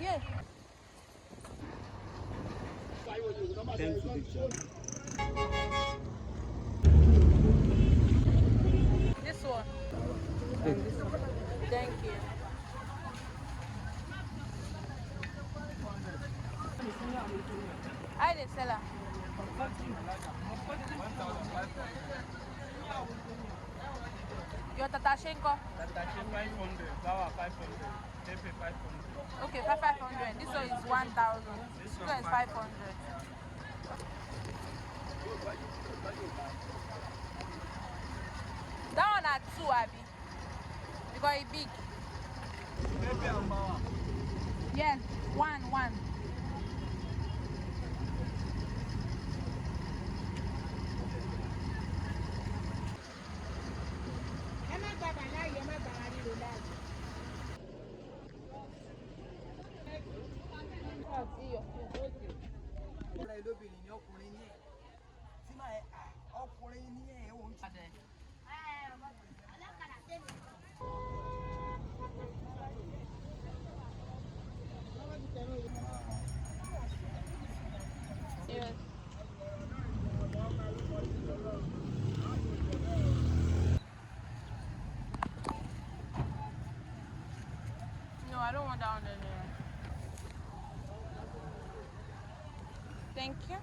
Yeah. Thank you, teacher. This one. And this one. Thank you. I didn't sell her. Your tatashenko? Tatashe 500, flower 500, pepe 500. Okay, 500. This one is 1,000. This one is 500. That one at 2, Abby. Because it's big. Pepe and bawa. Yes, one. Yes. No, I don't want that one anymore. Thank you.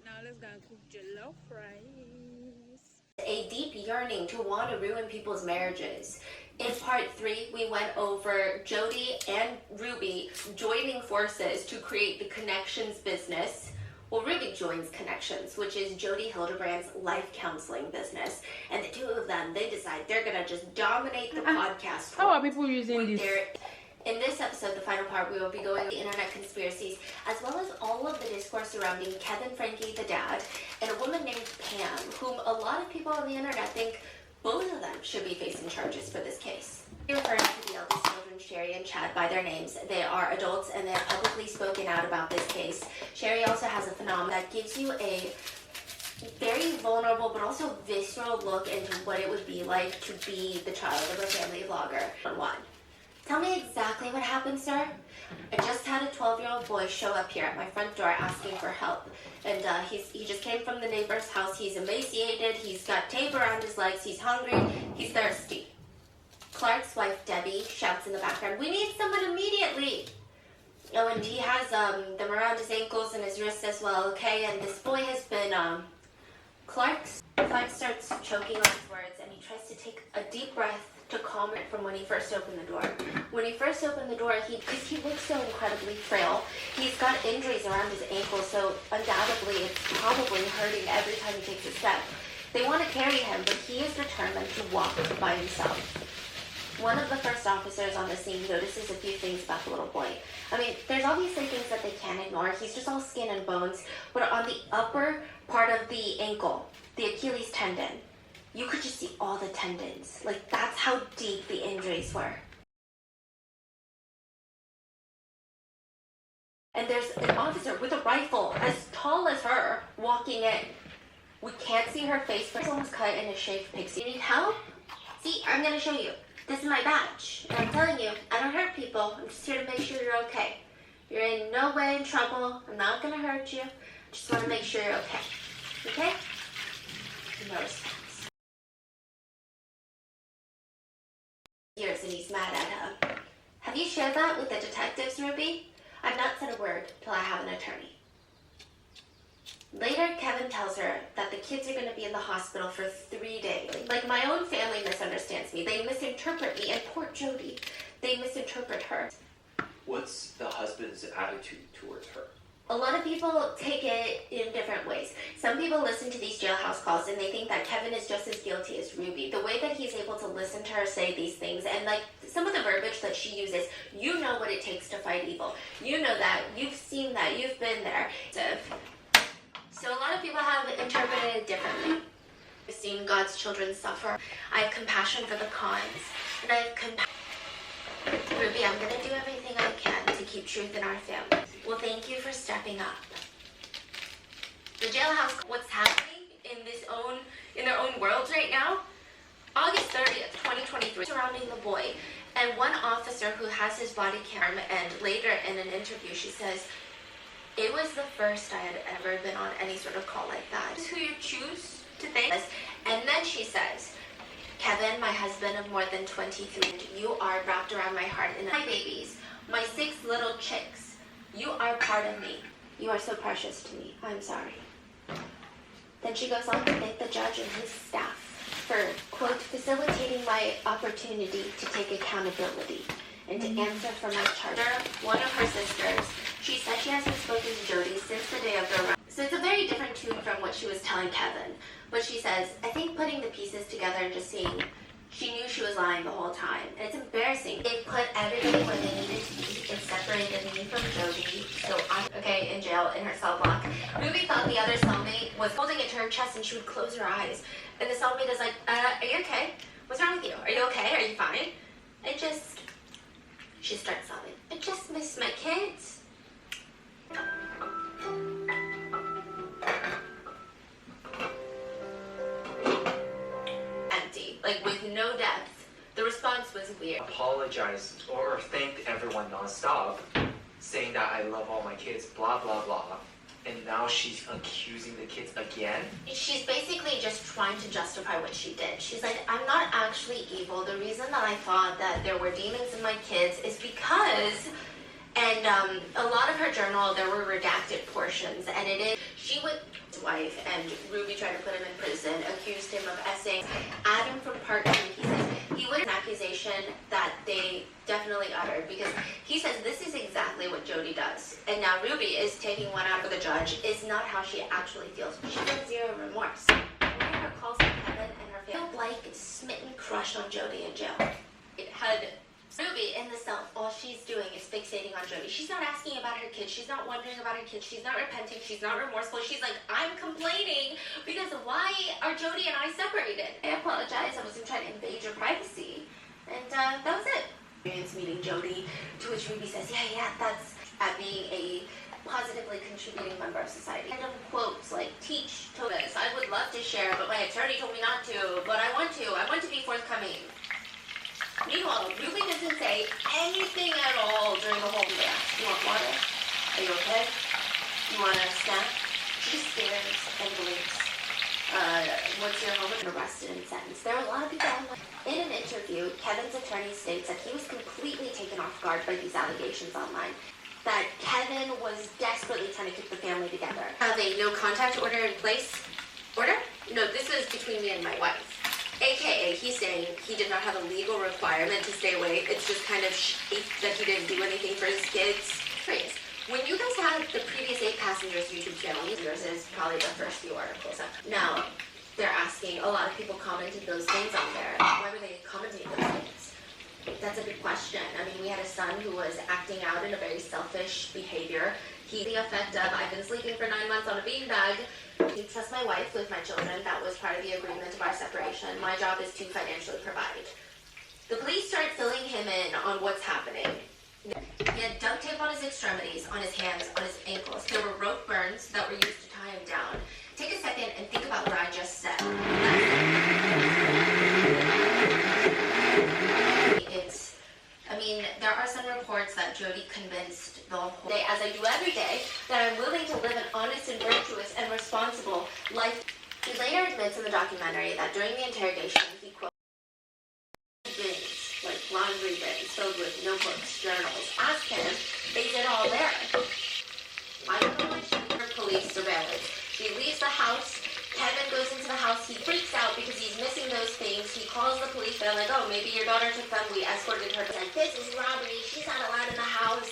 Now let's go and cook jollof rice. A deep yearning to want to ruin people's marriages. In part 3, we went over Jody and Ruby joining forces to create the Connections business. Well, Ruby joins Connections, which is Jody Hildebrand's life counseling business. And the two of them, they decide they're going to just dominate the podcast. How are people using this? In this episode, the final part, we will be going over the internet conspiracies, as well as all of the discourse surrounding Kevin Frankie, the dad, and a woman named Pam, whom a lot of people on the internet think both of them should be facing charges for this case. Referring to the eldest children, Sherry and Chad, by their names. They are adults and they have publicly spoken out about this case. Sherry also has a phenomenon that gives you a very vulnerable but also visceral look into what it would be like to be the child of a family vlogger. One. Tell me exactly what happened, sir. I just had a 12-year-old boy show up here at my front door asking for help. And he just came from the neighbor's house. He's emaciated. He's got tape around his legs. He's hungry. He's thirsty. Clark's wife, Debbie, shouts in the background, "We need someone immediately." Oh, and he has them around his ankles and his wrists as well, okay? And this boy has been, Clark starts choking on his words, and he tries to take a deep breath to calm it from when he first opened the door. When he first opened the door, because he looks so incredibly frail, he's got injuries around his ankles, so undoubtedly it's probably hurting every time he takes a step. They want to carry him, but he is determined to walk by himself. One of the first officers on the scene notices a few things about the little boy. I mean, there's obviously things that they can't ignore. He's just all skin and bones, but on the upper part of the ankle, the Achilles tendon, you could just see all the tendons. Like, that's how deep the injuries were. And there's an officer with a rifle as tall as her walking in. We can't see her face, but it's almost cut in a shaved pixie. You need help? See, I'm gonna show you. This is my badge. And I'm telling you, I don't hurt people. I'm just here to make sure you're okay. You're in no way in trouble. I'm not gonna hurt you. I just wanna make sure you're okay. Okay? No response. Years and he's mad at her. Have you shared that with the detectives, Ruby? I've not said a word till I have an attorney. Later, Kevin tells her that the kids are going to be in the hospital for 3 days. Like, my own family misunderstands me. They misinterpret me, and poor Jody, they misinterpret her. What's the husband's attitude towards her? A lot of people take it in different ways. Some people listen to these jailhouse calls and they think that Kevin is just as guilty as Ruby. The way that he's able to listen to her say these things, and like some of the verbiage that she uses, you know what it takes to fight evil. You know that, you've seen that, you've been there. So a lot of people have interpreted it differently. I've seen God's children suffer. I have compassion for the cons, and I have compassion. Ruby, I'm going to do everything I can to keep truth in our family. Well, thank you for stepping up. The jailhouse, what's happening in their own worlds right now? August 30th, 2020. surrounding the boy. And one officer who has his body cam, and later in an interview she says, it was the first I had ever been on any sort of call like that. This is who you choose to thank. And then she says, Kevin, my husband of more than 23, you are wrapped around my heart. And my babies, my 6 little chicks, you are part of me. You are so precious to me. I'm sorry. Then she goes on to thank the judge and his staff for, quote, facilitating my opportunity to take accountability and to answer for my charge. One of her sisters, she said she hasn't spoken to Jodi since the day of their run. So it's a very different tune from what she was telling Kevin. But she says, I think putting the pieces together and just seeing, she knew she was lying the whole time. And it's embarrassing. They put everybody where they needed to be and separated me from Jodi. So I'm, okay, in jail, in her cell block. Ruby thought the other cellmate was holding it to her chest and she would close her eyes. And the cellmate is like, are you okay? What's wrong with you? Are you okay? Are you fine? And she starts sobbing. I just miss my kids. Empty, like with no depth. The response was weird. Apologized or thanked everyone nonstop, saying that I love all my kids, blah, blah, blah. And now she's accusing the kids again? She's basically just trying to justify what she did. She's like, I'm not actually evil. The reason that I thought that there were demons in my kids is because, and a lot of her journal, there were redacted portions, and it is, she would, his wife, and Ruby tried to put him in prison, accused him of essaying. Adam from part 2, he says, he would an accusation that they definitely uttered, because he says this is exactly what Jodi does. And now Ruby is taking one out of the judge, is not how she actually feels. She feels zero remorse. One of her calls to Kevin and her family, like smitten crush on Jodi in jail. It had Ruby in the cell, all she's doing is fixating on Jodi. She's not asking about her kids. She's not wondering about her kids. She's not repenting. She's not remorseful. She's like, I'm complaining because why are Jodi and I separated? I apologize. I wasn't trying to invade your privacy. And that was it. Meeting Jodi, to which Ruby says, yeah, that's at being a positively contributing member of society. Random quotes like, teach to this. I would love to share, but my attorney told me not to. But I want to. I want to be forthcoming. Meanwhile, Ruby doesn't say anything at all during the whole day. You want water? Are you okay? You want a snack? She stares and blinks. What's your home? Arrested and sentenced. There are a lot of people online. In an interview, Kevin's attorney states that he was completely taken off guard by these allegations online. That Kevin was desperately trying to keep the family together. Have a no contact order in place? Order? No, this is between me and my wife. AKA, he's saying he did not have a legal requirement to stay away. It's just kind of that he didn't do anything for his kids. Curious. When you guys had the previous 8 passengers YouTube channel, yours is probably the first few articles. Now, they're asking, a lot of people commented those things on there. Why were they commenting those things? That's a good question. I mean, we had a son who was acting out in a very selfish behavior. The effect of, I've been sleeping for 9 months on a beanbag. You trust my wife with my children. That was part of the agreement of our separation. My job is to financially provide. The police start filling him in on what's happening. He had duct tape on his extremities, on his hands, on his ankles. There were rope burns that were used to tie him down. Take a second and think about what I just said. There are some reports that Jodi convinced the whole day, as I do every day, that I'm willing to live an honest and virtuous and responsible life. He later admits in the documentary that during the interrogation, he quote, bins, like laundry bins filled with notebooks, journals. Ask him, is it all there? I don't know what she did for police surveillance. She leaves the house. Kevin goes into the house. He freaks out because he's missing those things. He calls the police. They're like, oh, maybe your daughter took them. We escorted her. And this is robbery. She's not allowed in the house.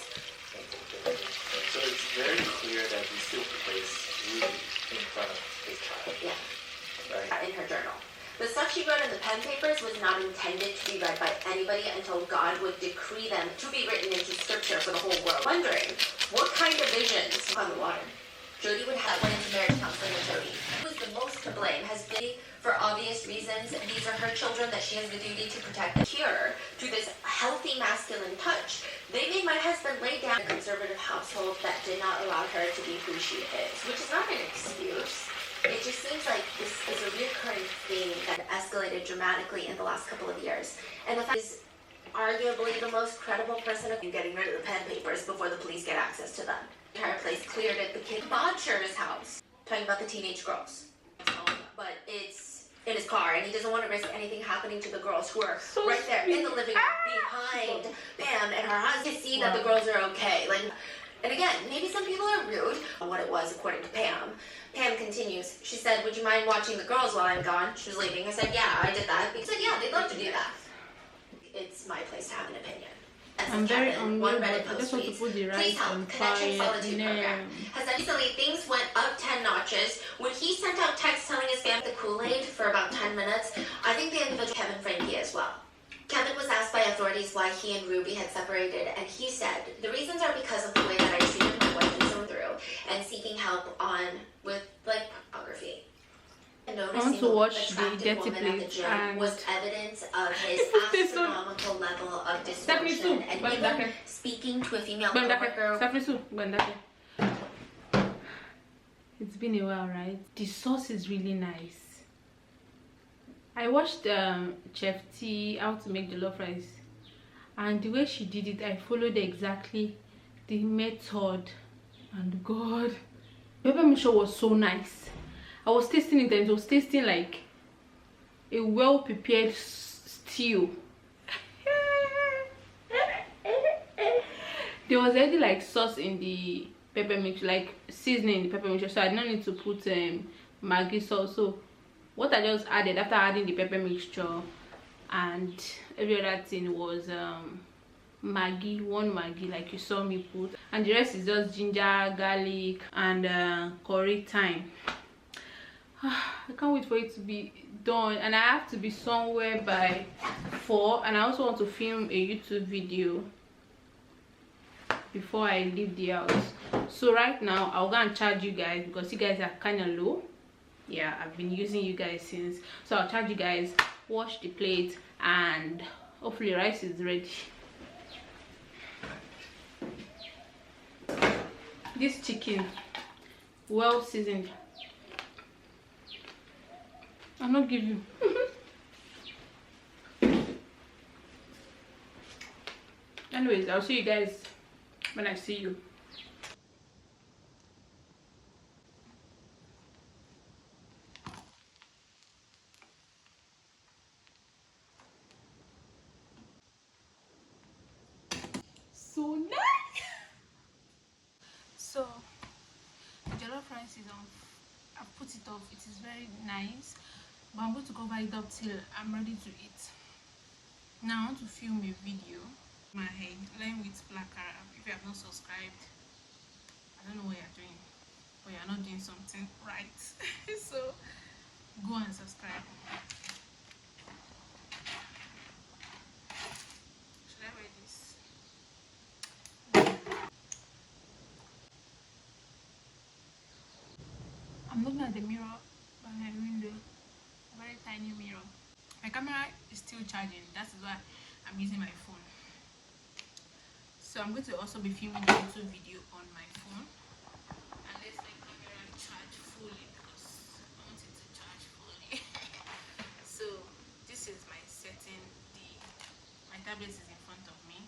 So it's very clear that he still placed Ruby in front of his child. Yeah. Right? In her journal. The stuff she wrote in the pen papers was not intended to be read by anybody until God would decree them to be written into scripture for the whole world. Wondering, what kind of visions on the water? Jodi would have went into marriage counseling with Jodi. Who was the most to blame has been, for obvious reasons, these are her children that she has the duty to protect and cure through this healthy masculine touch. They made my husband lay down in a conservative household that did not allow her to be who she is, which is not an excuse. It just seems like this is a recurring theme that escalated dramatically in the last couple of years. And the fact is arguably the most credible person of getting rid of the pen papers before the police get access to them. The entire place cleared at the kid Bodger's house. Talking about the teenage girls. But it's in his car, and he doesn't want to risk anything happening to the girls who are right there in the living room behind Pam and her husband to see that the girls are okay. Like, and again, maybe some people are rude. What it was, according to Pam. Pam continues. She said, "Would you mind watching the girls while I'm gone?" She was leaving. I said, "Yeah, I did that." He said, "Yeah, they'd love to do that." It's my place to have an opinion. I'm very Kevin, one Reddit post reads, "Please help, Connection Solitude Program has said recently things went up 10 notches when he sent out texts telling his family the Kool-Aid for about 10 minutes. I think the individual Kevin Frankie as well. Kevin was asked by authorities why he and Ruby had separated, and he said, "The reasons are because of the way that I treated my wife and so through, and seeking help on with like pornography." I want to watch the Dirty Place and was evidence of his astronomical level of dysfunction, and even speaking to a female coworker. It's been a while, right? The sauce is really nice. I watched Chef T how to make jollof rice, and the way she did it, I followed exactly the method, and God, pepper mixture was so nice. I was tasting it and it was tasting like a well-prepared stew. There was already like sauce in the pepper mixture, like seasoning in the pepper mixture, so I did not need to put Maggi sauce. So what I just added after adding the pepper mixture and every other thing was Maggi, one Maggi like you saw me put, and the rest is just ginger, garlic, and curry, thyme. I can't wait for it to be done, and I have to be somewhere by 4, and I also want to film a YouTube video before I leave the house. So right now I'll go and charge you guys because you guys are kind of low. Yeah, I've been using you guys since, so I'll charge you guys, wash the plate, and hopefully rice is ready. This chicken, well seasoned. I'm not giving you. Anyways, I'll see you guys when I see you. So nice. So the jollof rice is on. I've put it off. It is very nice, but I'm going to cover it up till I'm ready to eat. Now I want to film a video. My hair line with black Arab. If you have not subscribed, I don't know what you're doing, but you're not doing something right. So go and subscribe. Should I wear this? I'm looking at the mirror by my window. Very tiny mirror. My camera is still charging. That is why I'm using my phone. So I'm going to also be filming the YouTube video on my phone. And let's let the camera charge fully because I want it to charge fully. So this is my setting. My tablet is in front of me,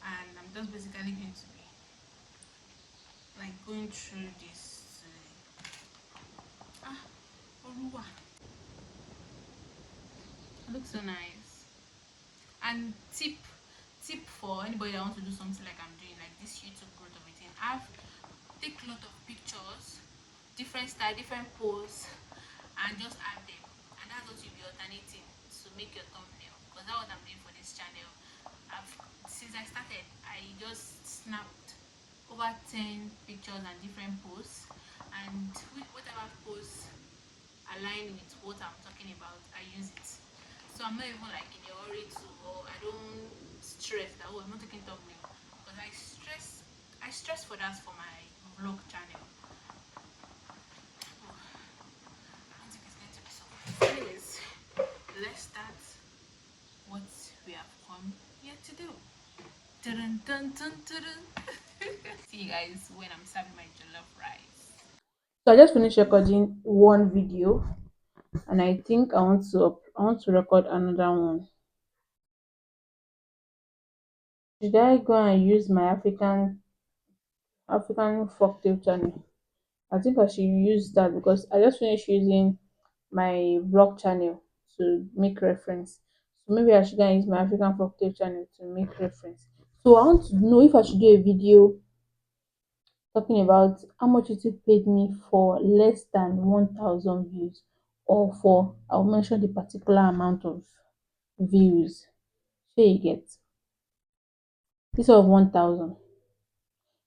and I'm just basically going to be like going through this. It looks so nice. And tip for anybody that wants to do something like I'm doing, like this YouTube growth of everything, take a lot of pictures, different style, different pose, and just add them, and that's what you'll be alternating to make your thumbnail, because that's what I'm doing for this channel. Since I started, I just snapped over 10 pictures and different posts, and whatever pose align with what I'm talking about, I use it. So I'm not even like in a hurry to, or I don't stress that, oh, I'm not taking thumbnail, because I stress for that for my vlog channel. Oh, I don't think it's going to be so good. Anyways, let's start what we have come here to do. Dun, dun, dun, dun, dun. See you guys when I'm serving my jollof rice. So I just finished recording one video, and I think I want to record another one. Should I go and use my African folktale channel? I think I should use that because I just finished using my blog channel to make reference. So maybe I should go and use my African folktale channel to make reference. So I want to know if I should do a video talking about how much YouTube paid me for less than 1,000 views, or for I'll mention the particular amount of views. So you get this of 1,000,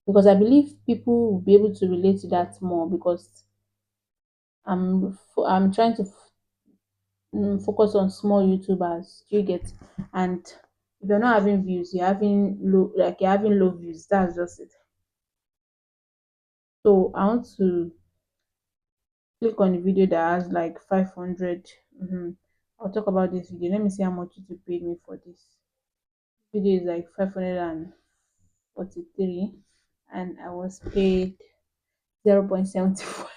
because I believe people will be able to relate to that more, because I'm trying to focus on small YouTubers. Do you get? And if you're not having views, you're having low views. That's just it. So I want to click on the video that has like 500. I'll talk about this video. Let me see how much YouTube paid me for this video. Is like 543, and I was paid 0.75.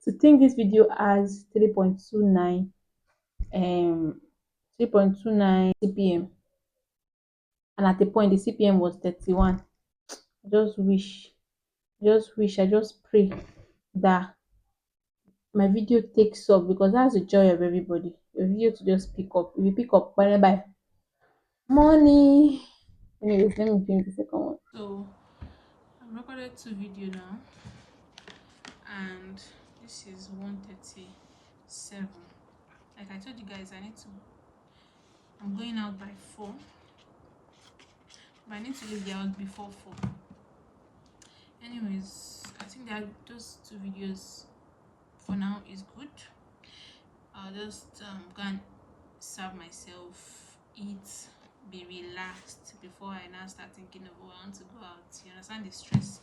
To think this video has 3.29 um 3.29 CPM, and at the point the CPM was 31. I I just pray that my video takes up, because that's the joy of everybody. Your video to just pick up. If you pick up, bye money. Anyways, let me finish the second one. So I've recorded two videos now, and this is 1:37. Like I told you guys, I'm going out by 4, but I need to leave the house before 4. Anyways, I think that those two videos for now is good. I'll just go and serve myself, eat, be relaxed before I now start thinking of, oh, I want to go out. You understand the stress?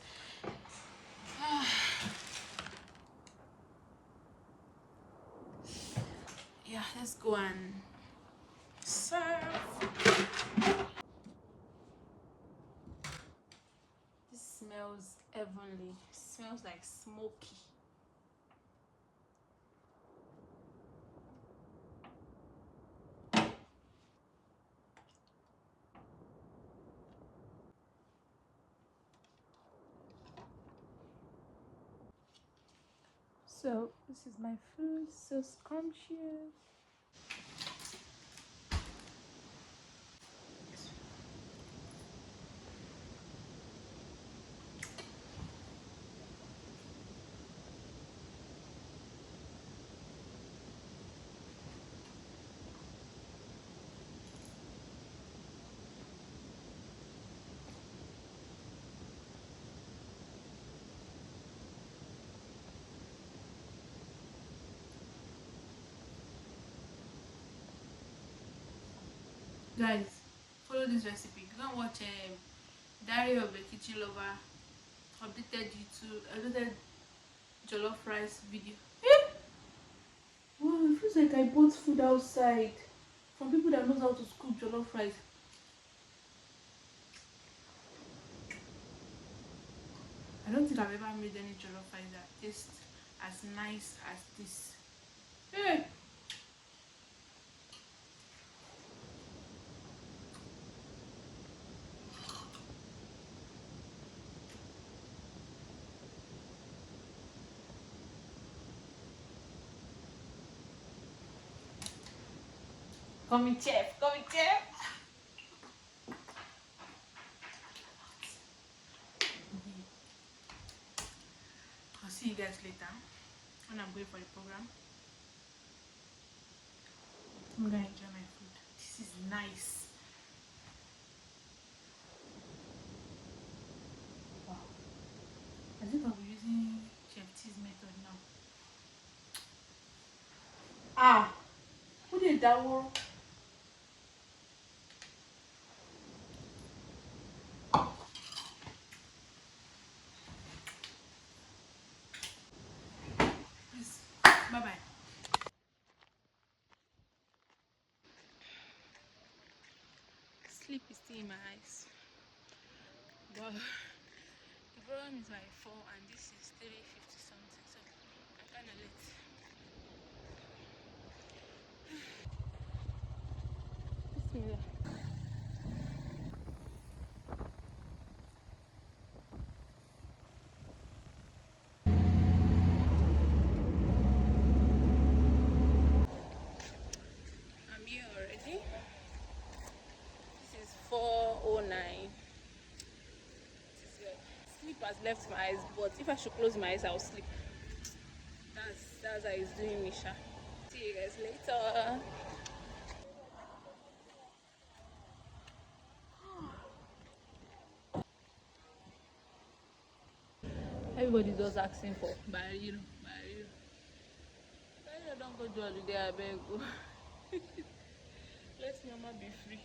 Yeah, let's go and serve. This smells heavenly. Smells like smoky. So this is my food, so scrumptious. Guys, follow this recipe. Go and watch Diary of a Kitchen Lover updated jollof rice video. Wow, it feels like I bought food outside from people that knows how to cook jollof rice. I don't think I've ever made any jollof rice that tastes as nice as this. Hey, come chef, come chef. I'll see you guys later when I'm going for the program. I'm gonna enjoy my food. This is nice. Wow. I think I'll be using Chef T's method now. Ah, who did that one? Please, bye bye. Sleep is still in my eyes. But program is like 4 and this is 3:50 something, so I'm kind of late. Bismillah. I'm here already. This is 4:09. Sleep has left my eyes, but if I should close my eyes, I'll sleep. That's how it's doing me, sha. See you guys later. Everybody's just asking for barrel. Barrel don't go to holiday, I beg. Let Mama be free.